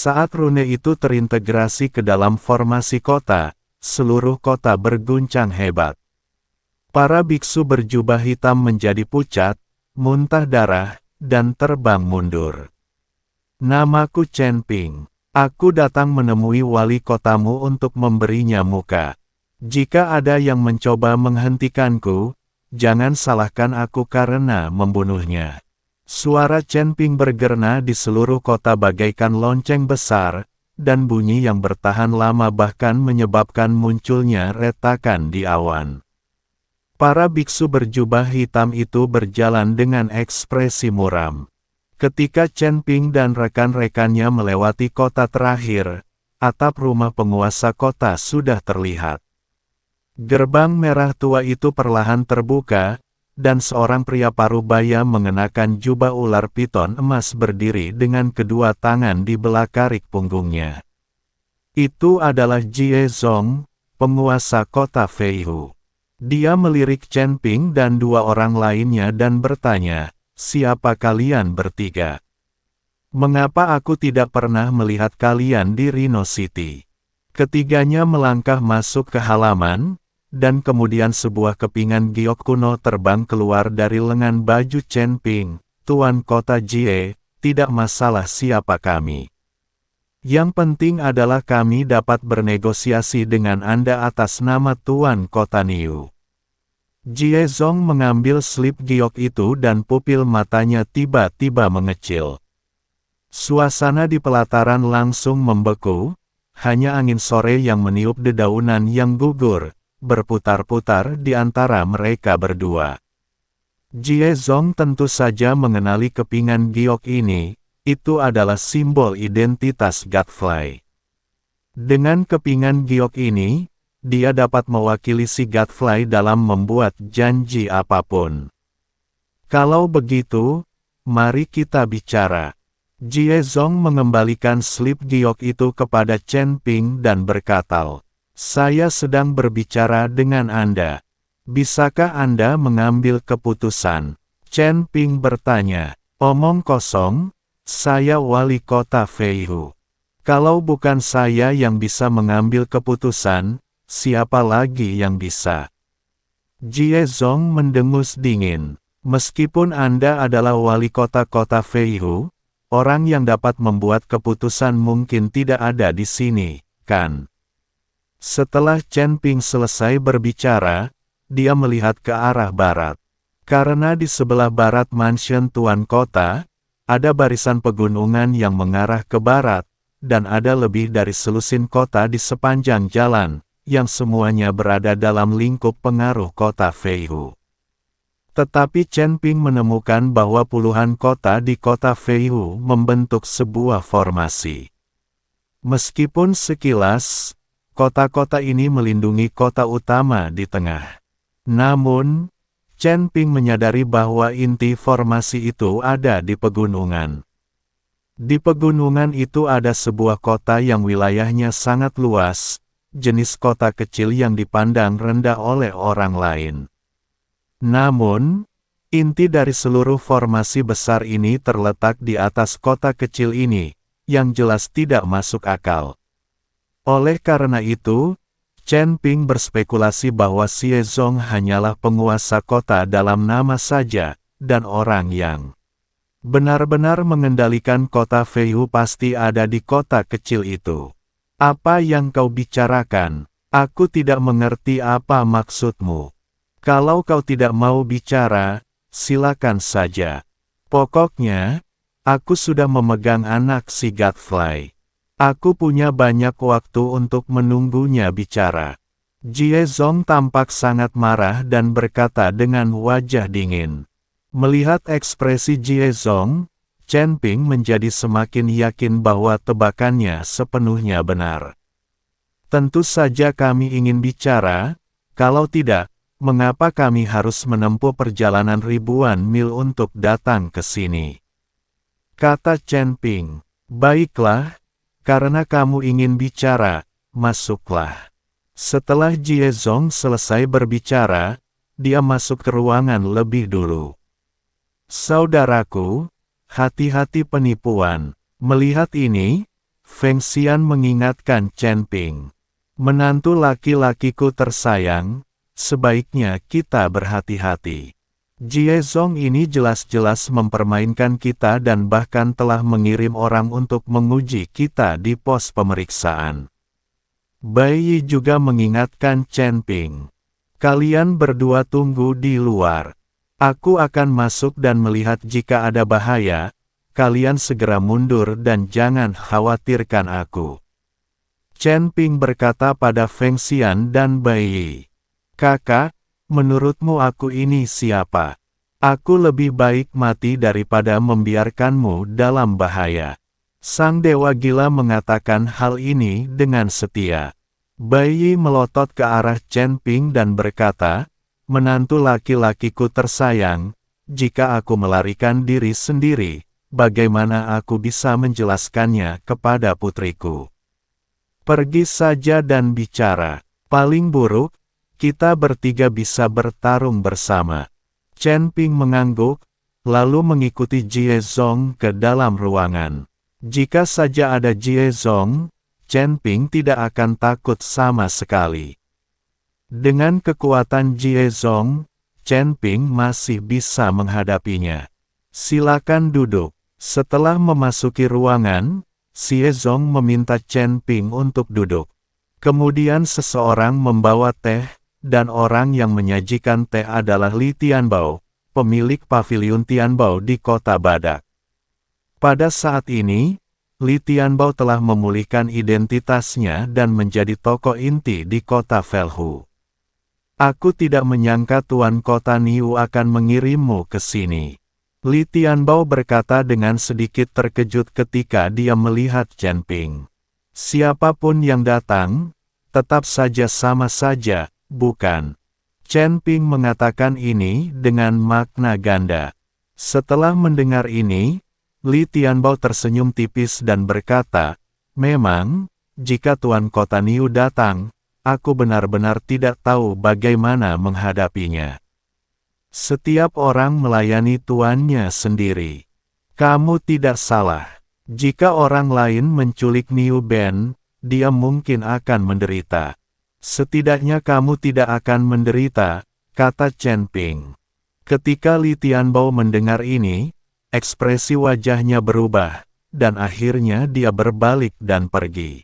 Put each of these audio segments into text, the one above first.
Saat rune itu terintegrasi ke dalam formasi kota, seluruh kota berguncang hebat. Para biksu berjubah hitam menjadi pucat, muntah darah, dan terbang mundur. Namaku Chen Ping. Aku datang menemui wali kotamu untuk memberinya muka. Jika ada yang mencoba menghentikanku, jangan salahkan aku karena membunuhnya. Suara Chen Ping bergema di seluruh kota bagaikan lonceng besar, dan bunyi yang bertahan lama bahkan menyebabkan munculnya retakan di awan. Para biksu berjubah hitam itu berjalan dengan ekspresi muram. Ketika Chen Ping dan rekan-rekannya melewati kota terakhir, atap rumah penguasa kota sudah terlihat. Gerbang merah tua itu perlahan terbuka, dan seorang pria parubaya mengenakan jubah ular piton emas berdiri dengan kedua tangan di belakang punggungnya. Itu adalah Jie Zong, penguasa kota Feihu. Dia melirik Chen Ping dan dua orang lainnya dan bertanya, "Siapa kalian bertiga? Mengapa aku tidak pernah melihat kalian di Rhino City?" Ketiganya melangkah masuk ke halaman, dan kemudian sebuah kepingan giok kuno terbang keluar dari lengan baju Chen Ping. "Tuan Kota Jie, tidak masalah siapa kami. Yang penting adalah kami dapat bernegosiasi dengan Anda atas nama Tuan Kota Niu." Jie Zong mengambil slip giok itu dan pupil matanya tiba-tiba mengecil. Suasana di pelataran langsung membeku, hanya angin sore yang meniup dedaunan yang gugur berputar-putar di antara mereka berdua. Jie Zong tentu saja mengenali kepingan giok ini, itu adalah simbol identitas Godfly. Dengan kepingan giok ini, dia dapat mewakili si Godfly dalam membuat janji apapun. Kalau begitu, mari kita bicara. Jie Zong mengembalikan slip giok itu kepada Chen Ping dan berkata, "Saya sedang berbicara dengan Anda. Bisakah Anda mengambil keputusan?" Chen Ping bertanya, "Omong kosong, saya wali kota Feihu. Kalau bukan saya yang bisa mengambil keputusan, siapa lagi yang bisa?" Jie Zong mendengus dingin. "Meskipun Anda adalah wali kota Feihu, orang yang dapat membuat keputusan mungkin tidak ada di sini, kan?" Setelah Chen Ping selesai berbicara, dia melihat ke arah barat. Karena di sebelah barat mansion Tuan Kota, ada barisan pegunungan yang mengarah ke barat, dan ada lebih dari selusin kota di sepanjang jalan, yang semuanya berada dalam lingkup pengaruh kota Feihu. Tetapi Chen Ping menemukan bahwa puluhan kota di kota Feihu membentuk sebuah formasi. Meskipun sekilas, kota-kota ini melindungi kota utama di tengah. Namun, Chen Ping menyadari bahwa inti formasi itu ada di pegunungan. Di pegunungan itu ada sebuah kota yang wilayahnya sangat luas, jenis kota kecil yang dipandang rendah oleh orang lain. Namun, inti dari seluruh formasi besar ini terletak di atas kota kecil ini, yang jelas tidak masuk akal. Oleh karena itu, Chen Ping berspekulasi bahwa Xie Zong hanyalah penguasa kota dalam nama saja, dan orang yang benar-benar mengendalikan kota Feihu pasti ada di kota kecil itu. "Apa yang kau bicarakan? Aku tidak mengerti apa maksudmu. Kalau kau tidak mau bicara, silakan saja. Pokoknya, aku sudah memegang anak si Godfly. Aku punya banyak waktu untuk menunggunya bicara." Jie Zong tampak sangat marah dan berkata dengan wajah dingin. Melihat ekspresi Jie Zong, Chen Ping menjadi semakin yakin bahwa tebakannya sepenuhnya benar. "Tentu saja kami ingin bicara, kalau tidak, mengapa kami harus menempuh perjalanan ribuan mil untuk datang ke sini?" kata Chen Ping. "Baiklah, karena kamu ingin bicara, masuklah." Setelah Jie Zong selesai berbicara, dia masuk ke ruangan lebih dulu. "Saudaraku, hati-hati penipuan." Melihat ini, Feng Xian mengingatkan Chen Ping. Menantu laki-lakiku tersayang, sebaiknya kita berhati-hati. Jie Zong ini jelas-jelas mempermainkan kita dan bahkan telah mengirim orang untuk menguji kita di pos pemeriksaan. Bai Yi juga mengingatkan Chen Ping. Kalian berdua tunggu di luar. Aku akan masuk dan melihat jika ada bahaya. Kalian segera mundur dan jangan khawatirkan aku. Chen Ping berkata pada Feng Xian dan Bai Yi. Kakak, menurutmu aku ini siapa? Aku lebih baik mati daripada membiarkanmu dalam bahaya. Sang Dewa Gila mengatakan hal ini dengan setia. Bai Yi melotot ke arah Chen Ping dan berkata, menantu laki-lakiku tersayang, jika aku melarikan diri sendiri, bagaimana aku bisa menjelaskannya kepada putriku? Pergi saja dan bicara. Paling buruk, kita bertiga bisa bertarung bersama. Chen Ping mengangguk, lalu mengikuti Jie Zong ke dalam ruangan. Jika saja ada Jie Zong, Chen Ping tidak akan takut sama sekali. Dengan kekuatan Jie Zong, Chen Ping masih bisa menghadapinya. Silakan duduk. Setelah memasuki ruangan, Jie Zong meminta Chen Ping untuk duduk. Kemudian seseorang membawa teh, dan orang yang menyajikan teh adalah Li Tianbao, pemilik paviliun Tianbao di kota Badak. Pada saat ini, Li Tianbao telah memulihkan identitasnya dan menjadi tokoh inti di kota Velhu. Aku tidak menyangka Tuan Kota Niu akan mengirimmu ke sini. Li Tianbao berkata dengan sedikit terkejut ketika dia melihat Chen Ping. Siapapun yang datang, tetap saja sama saja, bukan? Chen Ping mengatakan ini dengan makna ganda. Setelah mendengar ini, Li Tianbao tersenyum tipis dan berkata, memang, jika Tuan Kota Niu datang, aku benar-benar tidak tahu bagaimana menghadapinya. Setiap orang melayani tuannya sendiri. Kamu tidak salah. Jika orang lain menculik Niu Ben, dia mungkin akan menderita. Setidaknya kamu tidak akan menderita, kata Chen Ping. Ketika Li Tianbao mendengar ini, ekspresi wajahnya berubah, dan akhirnya dia berbalik dan pergi.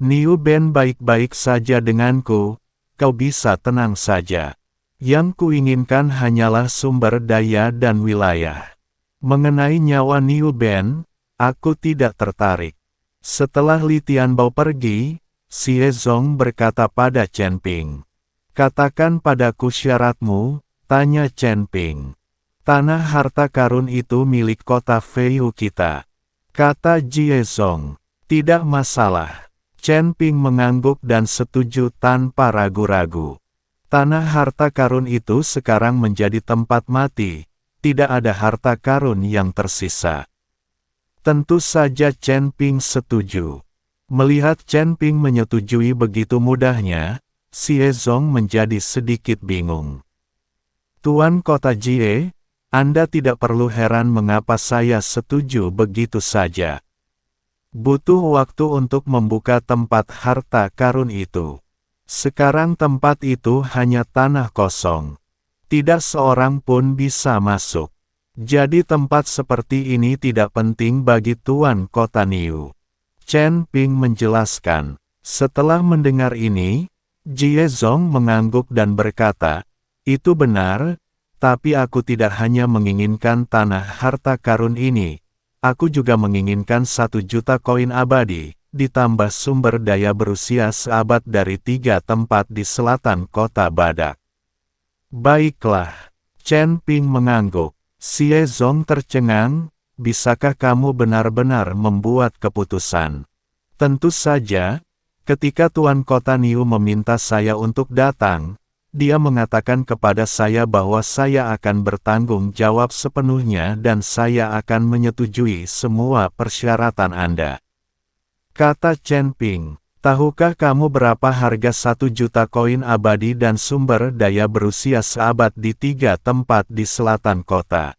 Niu Ben baik-baik saja denganku, kau bisa tenang saja. Yang kuinginkan hanyalah sumber daya dan wilayah. Mengenai nyawa Niu Ben, aku tidak tertarik. Setelah Li Tianbao pergi, Jie Zong berkata pada Chen Ping. Katakan padaku syaratmu, tanya Chen Ping. Tanah harta karun itu milik kota Feiyu kita. Kata Jie Zong. Tidak masalah. Chen Ping mengangguk dan setuju tanpa ragu-ragu. Tanah harta karun itu sekarang menjadi tempat mati, tidak ada harta karun yang tersisa. Tentu saja Chen Ping setuju. Melihat Chen Ping menyetujui begitu mudahnya, Jie Zong menjadi sedikit bingung. Tuan Kota Jie, Anda tidak perlu heran mengapa saya setuju begitu saja. Butuh waktu untuk membuka tempat harta karun itu. Sekarang tempat itu hanya tanah kosong. Tidak seorang pun bisa masuk. Jadi tempat seperti ini tidak penting bagi Tuan Kota Niu. Chen Ping menjelaskan. Setelah mendengar ini, Jie Zong mengangguk dan berkata, itu benar, tapi aku tidak hanya menginginkan tanah harta karun ini. Aku juga menginginkan 1 juta koin abadi, ditambah sumber daya berusia seabad dari 3 tempat di selatan kota Badak. Baiklah, Chen Ping mengangguk. Jie Zong tercengang, bisakah kamu benar-benar membuat keputusan? Tentu saja, ketika Tuan Kota Niu meminta saya untuk datang, dia mengatakan kepada saya bahwa saya akan bertanggung jawab sepenuhnya dan saya akan menyetujui semua persyaratan Anda. Kata Chen Ping, tahukah kamu berapa harga 1 juta koin abadi dan sumber daya berusia seabad di 3 tempat di selatan kota?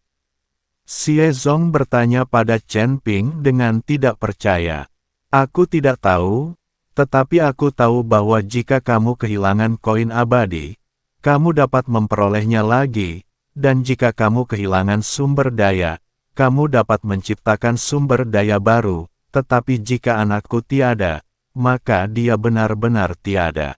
Jie Zong bertanya pada Chen Ping dengan tidak percaya. Aku tidak tahu, tetapi aku tahu bahwa jika kamu kehilangan koin abadi, kamu dapat memperolehnya lagi, dan jika kamu kehilangan sumber daya, kamu dapat menciptakan sumber daya baru, tetapi jika anakku tiada, maka dia benar-benar tiada.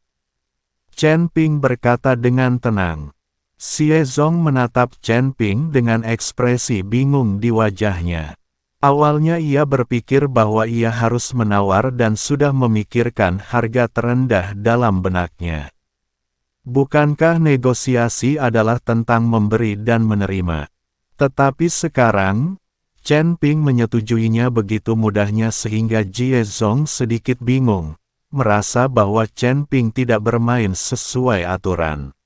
Chen Ping berkata dengan tenang. Xie Zong menatap Chen Ping dengan ekspresi bingung di wajahnya. Awalnya ia berpikir bahwa ia harus menawar dan sudah memikirkan harga terendah dalam benaknya. Bukankah negosiasi adalah tentang memberi dan menerima? Tetapi sekarang, Chen Ping menyetujuinya begitu mudahnya sehingga Xie Zong sedikit bingung, merasa bahwa Chen Ping tidak bermain sesuai aturan.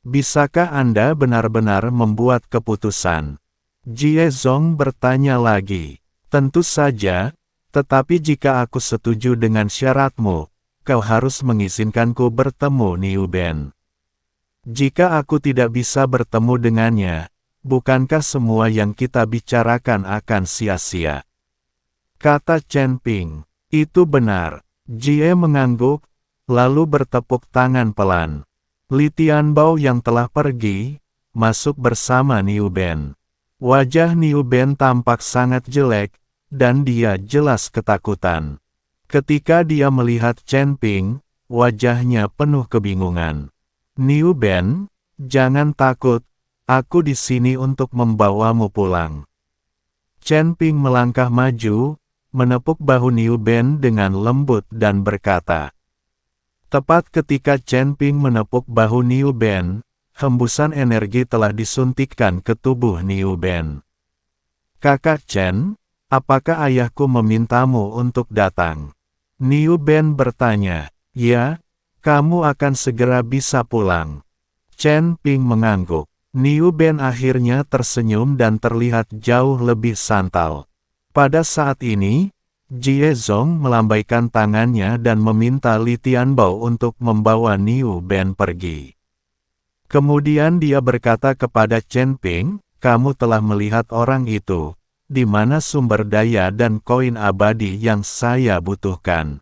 Bisakah Anda benar-benar membuat keputusan? Xie Zong bertanya lagi. Tentu saja, tetapi jika aku setuju dengan syaratmu, kau harus mengizinkanku bertemu Niu Ben. Jika aku tidak bisa bertemu dengannya, bukankah semua yang kita bicarakan akan sia-sia? Kata Chen Ping. Itu benar. Xie mengangguk, lalu bertepuk tangan pelan. Li Tianbao yang telah pergi, masuk bersama Niu Ben. Wajah Niu Ben tampak sangat jelek, dan dia jelas ketakutan. Ketika dia melihat Chen Ping, wajahnya penuh kebingungan. Niu Ben, jangan takut, aku di sini untuk membawamu pulang. Chen Ping melangkah maju, menepuk bahu Niu Ben dengan lembut dan berkata. Tepat ketika Chen Ping menepuk bahu Niu Ben, hembusan energi telah disuntikkan ke tubuh Niu Ben. Kakak Chen, apakah ayahku memintamu untuk datang? Niu Ben bertanya. Ya, kamu akan segera bisa pulang. Chen Ping mengangguk. Niu Ben akhirnya tersenyum dan terlihat jauh lebih santai. Pada saat ini, Xie Zong melambaikan tangannya dan meminta Li Tianbao untuk membawa Niu Ben pergi. Kemudian dia berkata kepada Chen Ping, kamu telah melihat orang itu, di mana sumber daya dan koin abadi yang saya butuhkan.